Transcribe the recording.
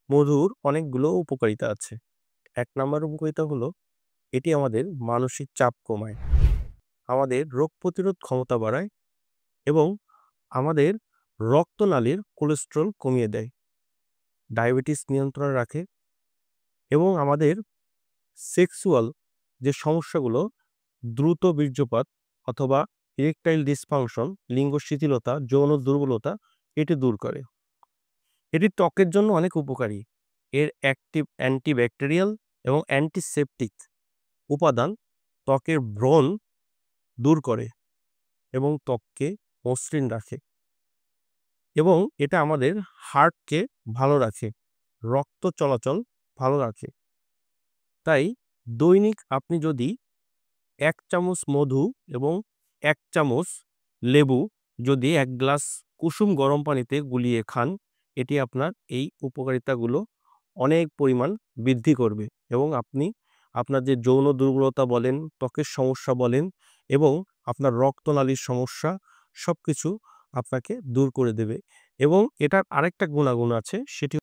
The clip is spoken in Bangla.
মধুর অনেকগুলো উপকারিতা আছে। ১ নাম্বার উপকারিতা হলো এটি আমাদের মানসিক চাপ কমায়, আমাদের রোগ প্রতিরোধ ক্ষমতা বাড়ায় এবং আমাদের রক্তনালীর কোলেস্টেরল কমিয়ে দেয়, ডায়াবেটিস নিয়ন্ত্রণে রাখে এবং আমাদের সেক্সুয়াল যে সমস্যাগুলো দ্রুত বীর্যপাত অথবা ইরেকটাইল ডিসফাংশন, লিঙ্গ শিথিলতা, যৌন দুর্বলতা এটি দূর করে। এটি ত্বকের জন্য অনেক উপকারী। এর অ্যাক্টিভ অ্যান্টিব্যাকটেরিয়াল এবং অ্যান্টিসেপটিক উপাদান ত্বকের ব্রণ দূর করে এবং ত্বককে মসৃণ রাখে এবং এটা আমাদের হার্টকে ভালো রাখে, রক্ত চলাচল ভালো রাখে। তাই দৈনিক আপনি যদি ১ চামচ মধু এবং ১ চামচ লেবু যদি ১ গ্লাস কুসুম গরম পানিতে গুলিয়ে খান, এটি আপনার এই উপকারিতাগুলো অনেক পরিমাণ বৃদ্ধি করবে এবং আপনি আপনার যে যৌন দুর্বলতা বলেন, ত্বকের সমস্যা বলেন এবং আপনার রক্তনালীর সমস্যা সবকিছু আপনাকে দূর করে দেবে এবং এটার আরেকটা গুণাগুণ আছে সেটি